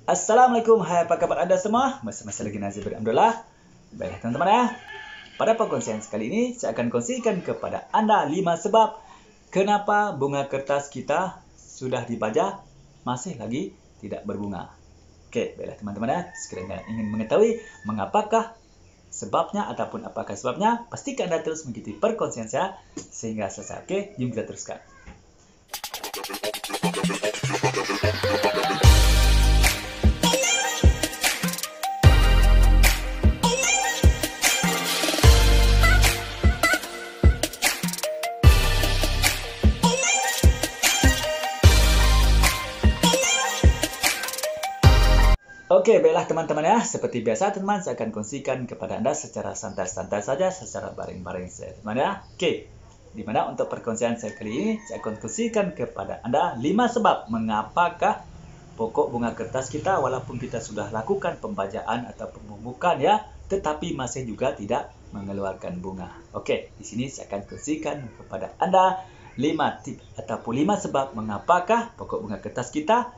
Assalamualaikum, hai apa kabar anda semua? Masih lagi Nazir bin Abdullah. Baiklah teman-teman ya. Pada perkongsian sekali ini, saya akan kongsikan kepada anda 5 sebab kenapa bunga kertas kita sudah dibaja masih lagi tidak berbunga. Oke, baiklah teman-teman ya. Sekiranya ingin mengetahui mengapakah sebabnya ataupun apakah sebabnya, pastikan anda terus mengikuti perkongsian saya sehingga selesai. Oke, jom kita teruskan. Oke, baiklah teman-teman ya. Seperti biasa teman, saya akan kongsikan kepada anda secara santai-santai saja, secara baring-baring saja teman ya. Oke, dimana untuk perkongsian saya kali ini, saya akan kongsikan kepada anda 5 sebab mengapakah pokok bunga kertas kita walaupun kita sudah lakukan pembajaan atau pemupukan ya, tetapi masih juga tidak mengeluarkan bunga. Oke, di sini saya akan kongsikan kepada anda 5 tip ataupun 5 sebab mengapakah pokok bunga kertas kita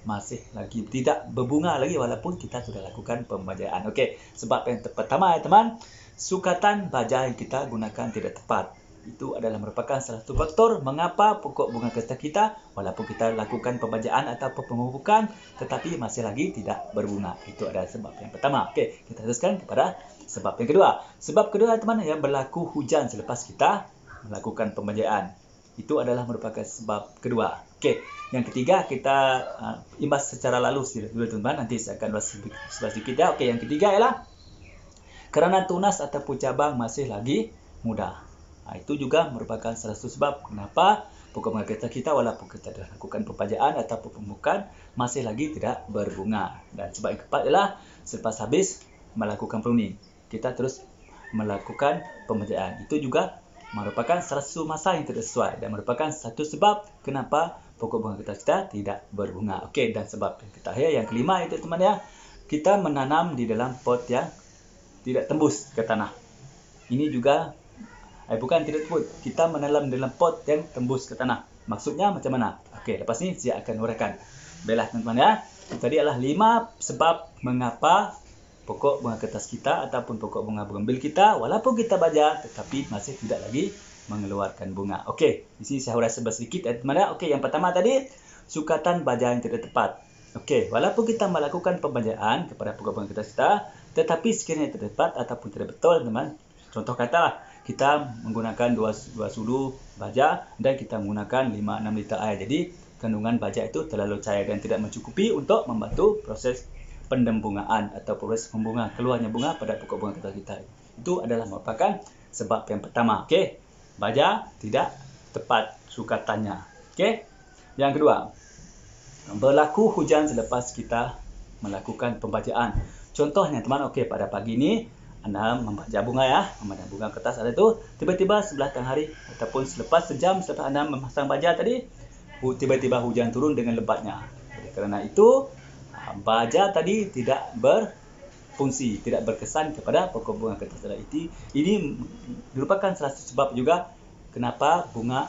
masih lagi tidak berbunga lagi walaupun kita sudah lakukan pembajaan. Okey, sebab yang pertama ya teman, sukatan baja yang kita gunakan tidak tepat. Itu adalah merupakan salah satu faktor mengapa pokok bunga kertas kita walaupun kita lakukan pembajaan atau pemupukan tetapi masih lagi tidak berbunga. Itu adalah sebab yang pertama. Okey, kita teruskan kepada sebab yang kedua. Sebab kedua teman ya, berlaku hujan selepas kita melakukan pembajaan. Itu adalah merupakan sebab kedua. Okey, yang ketiga kita imbas secara lalu dulu teman-teman, nanti saya akan bahas sedikit ya. Okey, yang ketiga ialah kerana tunas ataupun cabang masih lagi muda. Itu juga merupakan salah satu sebab kenapa pokok bunga kertas kita walaupun kita dah lakukan pembajaan ataupun pemupukan masih lagi tidak berbunga. Dan sebab yang keempat ialah selepas habis melakukan pruning, kita terus melakukan pembajaan. Itu juga merupakan salah satu masa yang tidak sesuai dan merupakan satu sebab kenapa pokok bunga kertas kita tidak berbunga. Okey, dan sebab yang terakhir, yang kelima itu teman ya, kita menanam di dalam pot yang tidak tembus ke tanah. Ini juga bukan tidak tembus, kita menanam dalam pot yang tembus ke tanah. Maksudnya macam mana? Okey, lepas ni saya akan uraikan. Baiklah teman-teman ya. Tadi adalah 5 sebab mengapa pokok bunga kertas kita ataupun pokok bunga bougainville kita walaupun kita baja tetapi masih tidak lagi mengeluarkan bunga. Okey, di sini saya urai sedikit teman-teman. Okey, yang pertama tadi sukatan baja yang tidak tepat. Okey, walaupun kita melakukan pembajaan kepada pokok bunga kertas kita tetapi sekiranya tidak tepat ataupun tidak betul teman. Contoh katalah kita menggunakan 2 sudu baja dan kita menggunakan 5-6 liter air. Jadi kandungan baja itu terlalu cair dan tidak mencukupi untuk membantu proses pendembungaan atau proses membunga, keluarnya bunga pada pokok bunga kertas kita. Itu adalah merupakan sebab yang pertama. Okey, baja tidak tepat sukatannya. Okey, yang kedua, berlaku hujan selepas kita melakukan pembajaan. Contohnya teman, okey, pada pagi ini anda membaja bunga ya, membaja bunga kertas ada tu, tiba-tiba sebelah tengah hari ataupun selepas sejam setelah anda memasang baja tadi, tiba-tiba hujan turun dengan lebatnya. Jadi kerana itu baja tadi tidak berfungsi, tidak berkesan kepada pokok bunga kertas tadi. Ini merupakan salah satu sebab juga kenapa bunga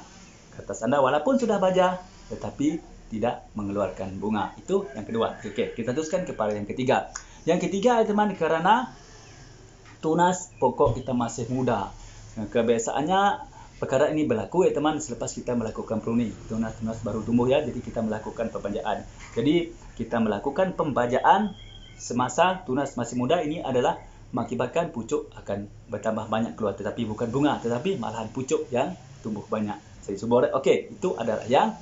kertas anda walaupun sudah baja tetapi tidak mengeluarkan bunga. Itu yang kedua. Okey, kita teruskan kepada yang ketiga. Yang ketiga teman, kerana tunas pokok kita masih muda. Kebiasaannya perkara ini berlaku teman selepas kita melakukan pruning. Tunas-tunas baru tumbuh ya, jadi kita melakukan pembajaan. Jadi kita melakukan pembajaan semasa tunas masih muda, ini adalah mengakibatkan pucuk akan bertambah banyak keluar, tetapi bukan bunga, tetapi malahan pucuk yang tumbuh banyak. Saya cuba. Okey, itu adalah yang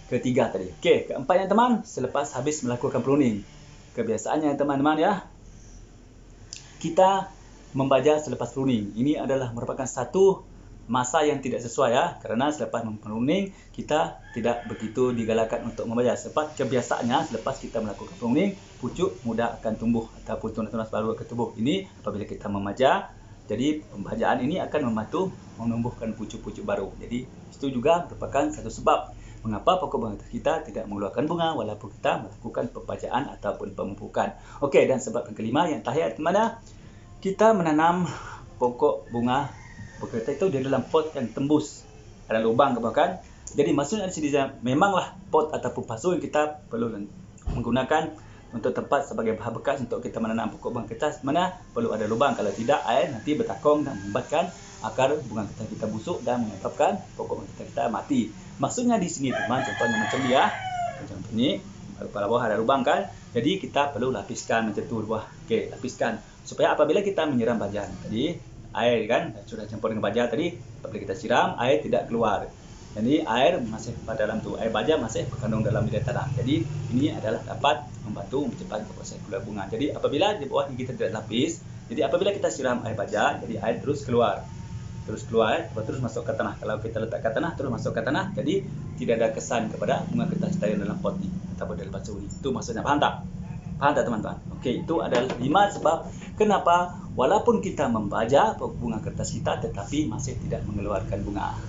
ketiga tadi. Okey, keempatnya teman, selepas habis melakukan pruning. Kebiasaannya teman-teman ya, kita membaja selepas pruning. Ini adalah merupakan satu masa yang tidak sesuai ya, kerana selepas pruning kita tidak begitu digalakkan untuk membaja sebab kebiasaannya selepas kita melakukan pruning pucuk muda akan tumbuh ataupun tunas-tunas baru akan tumbuh. Ini apabila kita membaja, jadi pembajaan ini akan membantu menumbuhkan pucuk-pucuk baru. Jadi itu juga merupakan satu sebab mengapa pokok bunga kita tidak mengeluarkan bunga walaupun kita melakukan pembajaan ataupun pemupukan. Okey, dan sebab yang kelima yang terakhir teman-teman, kita menanam pokok bunga kertas itu di dalam pot yang tembus, ada lubang ke belakang. Jadi maksudnya di sini memanglah pot ataupun pasu yang kita perlu menggunakan untuk tempat sebagai bahan bekas untuk kita menanam pokok bunga kertas, mana perlu ada lubang. Kalau tidak, air nanti bertakung dan membuatkan akar bunga kertas kita busuk dan menyebabkan pokok bunga kertas kita mati. Maksudnya di sini teman, contohnya macam ni ya. Macam ni, kepala bawah ada lubang kan. Jadi kita perlu lapiskan macam tu bawah. Okey, lapiskan supaya apabila kita menyiram baja tadi, air kan sudah campur dengan baja tadi, apabila kita siram, air tidak keluar. Jadi air masih pada dalam tu, air baja masih terkandung dalam bilik tanam. Jadi ini adalah dapat membantu mempercepat proses keluar bunga. Jadi apabila di bawah ini kita tidak lapis, jadi apabila kita siram air baja, jadi air terus keluar, terus masuk ke tanah. Kalau kita letak ke tanah, terus masuk ke tanah, jadi tidak ada kesan kepada bunga kertas kita yang dalam pot ini ataupun dalam batu ini. Itu maksudnya, paham tak? Paham tak teman-teman? Okey, itu adalah 5 sebab kenapa walaupun kita membaja bunga kertas kita, tetapi masih tidak mengeluarkan bunga.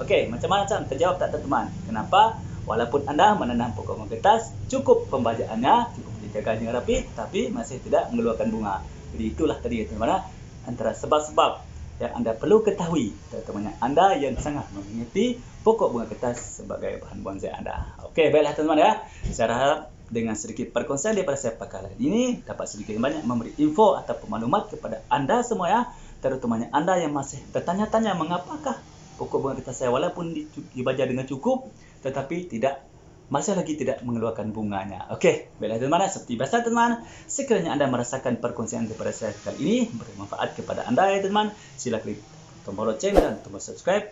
Okey, macam-macam terjawab tak teman-teman? Kenapa walaupun anda menanam pokok bunga kertas, cukup pembajaannya, cukup dijaga dengan rapi, tapi masih tidak mengeluarkan bunga. Jadi itulah tadi teman-teman, antara sebab-sebab yang anda perlu ketahui, teman-teman anda yang sangat mengerti pokok bunga kertas sebagai bahan bonsai anda. Okey, baiklah teman-teman ya. Saya harap dengan sedikit perkongsian daripada saya kali ini dapat sedikit banyak memberi info atau maklumat kepada anda semua ya, terutamanya anda yang masih bertanya-tanya mengapakah pokok bunga kertas saya walaupun dibaja dengan cukup tetapi masih lagi tidak mengeluarkan bunganya. Okey, baiklah teman-teman, seperti biasa teman, sekiranya anda merasakan perkongsian daripada saya kali ini bermanfaat kepada anda ya teman, sila klik tombol loceng dan tombol subscribe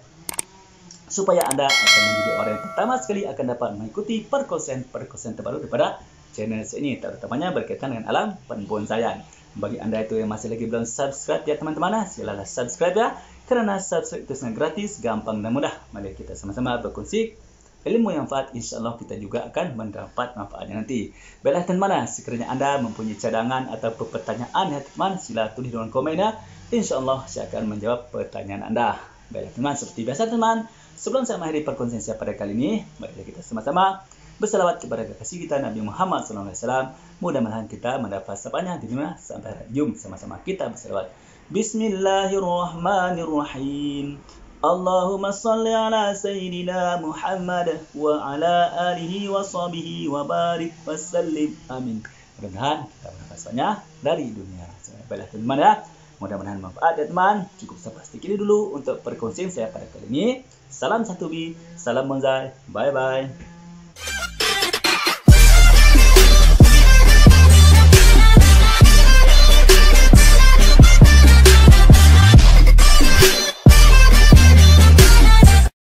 supaya anda akan menjadi orang yang pertama sekali akan dapat mengikuti perkongsian terbaru daripada channel saya ini, terutamanya berkaitan dengan alam penbonsaian. Bagi anda itu yang masih lagi belum subscribe ya teman-teman, silalah subscribe ya, kerana subscribe itu sangat gratis, gampang dan mudah. Mari kita sama-sama berkongsi ilmu yang manfaat, insyaAllah kita juga akan mendapat manfaatnya nanti. Baiklah teman-teman, sekiranya anda mempunyai cadangan atau pertanyaan ya teman, sila tulis dalam komen ya, insyaAllah saya akan menjawab pertanyaan anda. Baiklah teman, seperti biasa teman, sebelum saya mengakhiri perkongsian saya pada kali ini, mari kita sama-sama berselawat kepada kekasih kita Nabi Muhammad SAW. Mudah-mudahan kita mendapat syafaatnya di dunia sampai jumpa sama-sama kita berselawat. Bismillahirrahmanirrahim. Allahumma salli ala Sayyidina Muhammad wa ala alihi wa sahbihi wa barik wa sallim. Amin. Mudah-mudahan kita mendapat syafaatnya dari dunia. Baiklah teman ya. Mudah-mudahan manfaat ya teman. Cukup sampai sedikit dulu untuk perkongsian saya pada kali ini. Salam satu bi, salam bonsai. Bye bye.